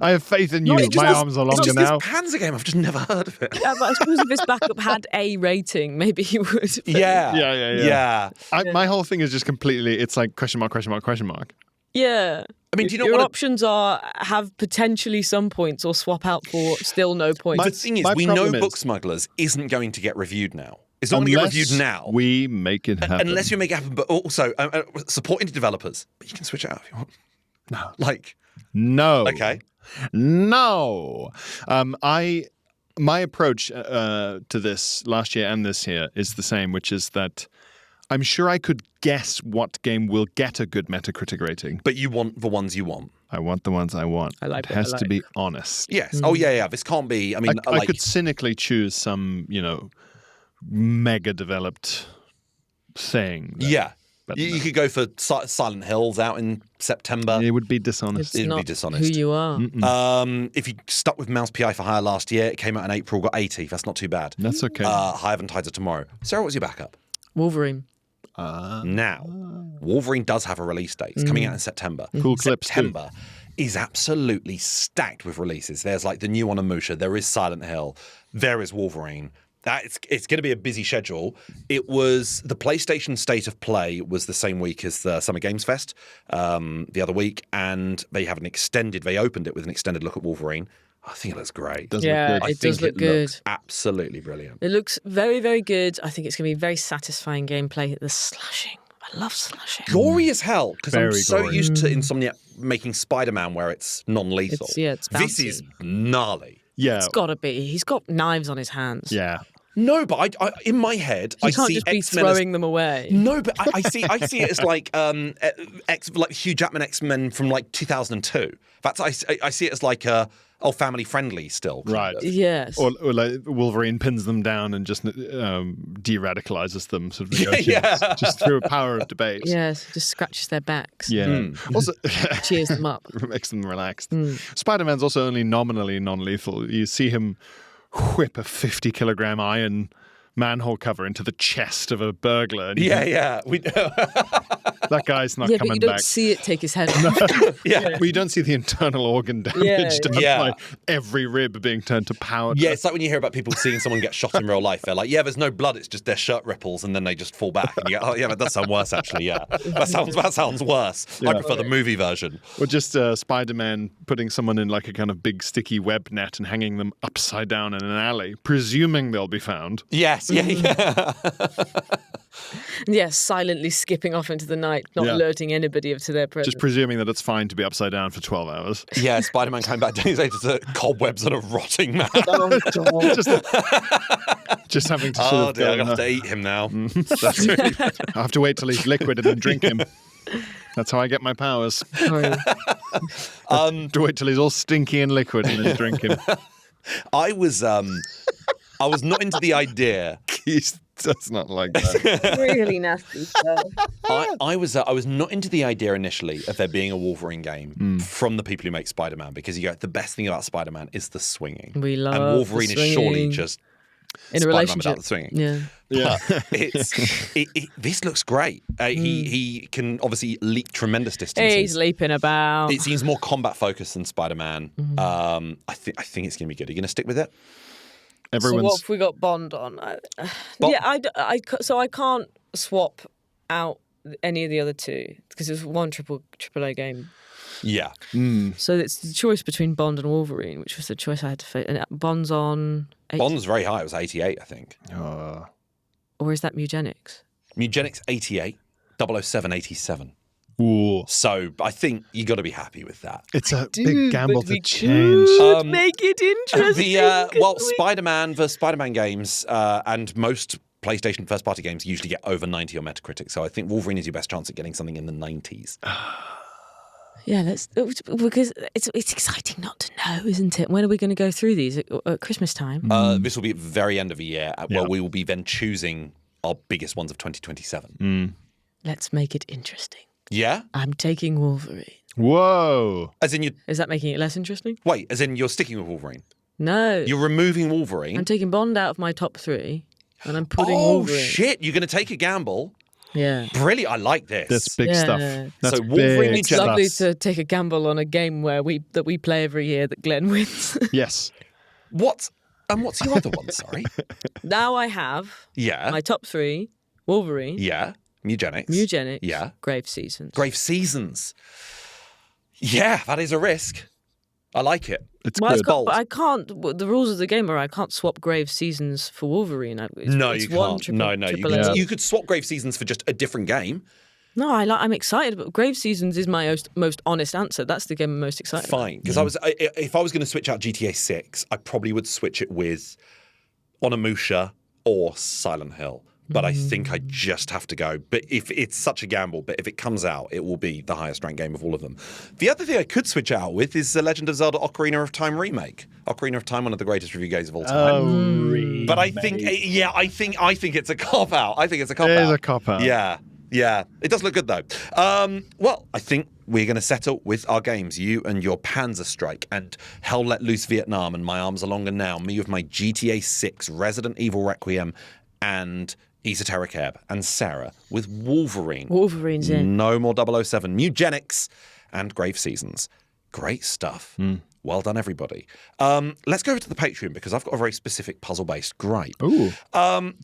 I have faith in you. My arms are longer now. This Panzer game, I've just never heard of it. Yeah, but I suppose if this backup had a rating, maybe you would. Yeah. My whole thing is just completely. It's like question mark. Yeah. I mean, do you know your what options are? Have potentially some points or swap out for still no points. The thing is, we know Book Smugglers isn't going to get reviewed now. It's not going to get reviewed now. We make it happen. Unless you make it happen, but also support indie developers. But you can switch it out if you want. No. No. Okay. No. My approach to this last year and this year is the same, which is that I'm sure I could guess what game will get a good Metacritic rating. But you want the ones you want. I want the ones I want. It has to be honest. Yes. Oh, yeah. This can't be. I mean, I could cynically choose some, mega developed thing. Yeah. But you could go for Silent Hills out in September. It would be dishonest. It's not who you are. If you stuck with Mouse PI for Hire last year, it came out in April, got 80. That's not too bad. That's okay. Higher than Tides of Tomorrow. Sarah, what was your backup? Wolverine. Now, Wolverine does have a release date. It's coming out in September. Cool clips. September is absolutely stacked with releases. There's like the new one on Musha. There is Silent Hill. There is Wolverine. It's going to be a busy schedule. It was the PlayStation State of Play was the same week as the Summer Games Fest the other week, and they have they opened it with an extended look at Wolverine. I think it looks great. It does look good. Looks absolutely brilliant. It looks very, very good. I think it's going to be very satisfying gameplay. The slashing. I love slashing. Gory as hell, because I'm so gory. used to Insomniac making Spider-Man where it's non-lethal. It's bouncy. This is gnarly. Yeah. It's got to be. He's got knives on his hands. Yeah. No, but I in my head, You I can't see just be X-Men throwing them away. No, but I see it as like like Hugh Jackman X-Men from like 2002. I see it as like family friendly still. Right. Yes. Or like Wolverine pins them down and just de-radicalizes them, sort of just through a power of debate. Yes, just scratches their backs. Yeah. Also, Cheers them up. makes them relaxed. Spider-Man's also only nominally non-lethal. You see him whip a 50-kilogram iron manhole cover into the chest of a burglar. And Yeah, we know. That guy's not Yeah, but coming you don't back. see it take his head off. Yeah. Well, you don't see the internal organ damage Yeah. done Yeah. by every rib being turned to powder. Yeah, it's like when you hear about people seeing someone get shot in real life. They're like, yeah, there's no blood, it's just their shirt ripples, and then they just fall back. And you go, oh, yeah, that does sound worse, actually, yeah. That sounds worse. I prefer the movie version. Or just Spider-Man putting someone in like a kind of big sticky web net and hanging them upside down in an alley, presuming they'll be found. Yes, yeah. Yes, silently skipping off into the night, not Yeah. alerting anybody to their presence. Just presuming that it's fine to be upside down for 12 hours. Yeah, Spider-Man came back days later to cobwebs and a rotting man. Just having to sort Oh of dear, go, I'm going to have no. to eat him now. That's really, I have to wait till he's liquid and then drink him. That's how I get my powers. Sorry. To wait till he's all stinky and liquid and then drink him. I was not into the idea. He's that's not like that. Really nasty stuff. I was not into the idea initially of there being a Wolverine game from the people who make Spider-Man, because you go, the best thing about Spider-Man is the swinging. We love and Wolverine the is surely swinging. just In a Spider-Man relationship. without the swinging. Yeah. Yeah. This looks great. He can obviously leap tremendous distances. He's leaping about. It seems more combat focused than Spider-Man. I think it's going to be good. Are you going to stick with it? So Everyone's what have we got Bond on? Bond- Yeah, so I can't swap out any of the other two because it's one AAA game. Yeah. So it's the choice between Bond and Wolverine, which was the choice I had to face. And Bond's on 8, Bond's very high. It was 88, I think. or is that Mugenics? Mugenics 88, 007 87. ooh. So I think you got to be happy with that. It's a big gamble but to we change. could make it interesting. Well, couldn't we? Spider-Man, the Spider-Man games, and most PlayStation first-party games usually get over 90 on Metacritic. So I think Wolverine is your best chance at getting something in the 90s. Yeah, because it's exciting not to know, isn't it? When are we going to go through these at Christmas time? This will be at the very end of the year, where Yeah. we will be then choosing our biggest ones of 2027. Let's make it interesting. Yeah? I'm taking Wolverine. Whoa. As in, Is that making it less interesting? as in you're sticking with Wolverine? No. You're removing Wolverine? I'm taking Bond out of my top 3, and I'm putting Oh, Wolverine. shit. You're going to take a gamble? Yeah. Brilliant. I like this. That's big Yeah. stuff. That's So Wolverine big It's stuff. Lovely to take a gamble on a game where we play every year that Glenn wins. Yes. What's your other one? Sorry. Now I have Yeah. my top 3: Wolverine, Yeah. Mugenics. Mugenics, Yeah. Grave Seasons. Grave Seasons. Yeah, that is a risk. I like it. It's Well, good. bold. but I can't. The rules of the game are I can't swap Grave Seasons for Wolverine. No, it's you one can't. No, you AAA. could. You could swap Grave Seasons for just a different game. No, I'm excited. But Grave Seasons is my most honest answer. That's the game I'm most excited about. Fine, because if I was going to switch out GTA 6, I probably would switch it with Onimusha or Silent Hill. But I think I just have to go. But if it's such a gamble, but if it comes out, it will be the highest ranked game of all of them. The other thing I could switch out with is The Legend of Zelda Ocarina of Time remake. Ocarina of Time, one of the greatest review games of all time. But I think, I think it's a cop out. I think it's a cop out. It is a cop-out. Yeah. It does look good though. Well, I think we're going to settle with our games. You and your Panzer Strike and Hell Let Loose Vietnam and My Arms Are Longer Now. Me with my GTA 6, Resident Evil Requiem, and Esoteric Ebb. And Sarah with Wolverine. Wolverine's in. No more 007. Mugenics and Grave Seasons. Great stuff. Well done, everybody. Let's go over to the Patreon because I've got a very specific puzzle-based gripe. Ooh.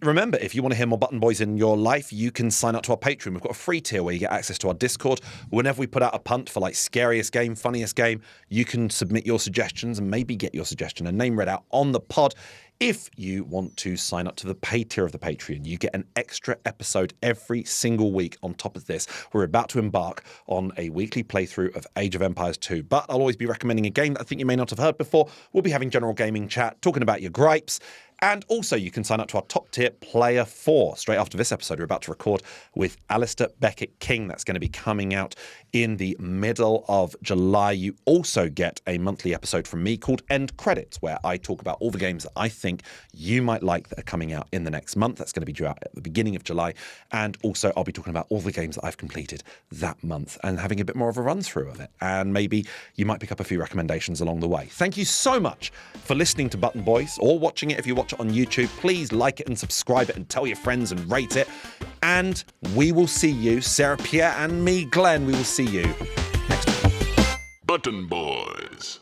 Remember, if you want to hear more Button Boys in your life, you can sign up to our Patreon. We've got a free tier where you get access to our Discord. Whenever we put out a punt for like scariest game, funniest game, you can submit your suggestions and maybe get your suggestion and name read out on the pod. If you want to sign up to the pay tier of the Patreon, you get an extra episode every single week on top of this. We're about to embark on a weekly playthrough of Age of Empires 2, but I'll always be recommending a game that I think you may not have heard before. We'll be having general gaming chat, talking about your gripes, and also you can sign up to our top tier Player 4. Straight after this episode, we're about to record with Alistair Beckett King. That's going to be coming out in the middle of July. You also get a monthly episode from me called End Credits, where I talk about all the games that I think you might like that are coming out in the next month. That's going to be due out at the beginning of July. And also I'll be talking about all the games that I've completed that month and having a bit more of a run through of it. And maybe you might pick up a few recommendations along the way. Thank you so much for listening to Button Boys or watching it if you watch it on YouTube. Please like it and subscribe it and tell your friends and rate it. And we will see you, Sarah, Pierre, and me, Glenn. We will see you next time. Button Boys.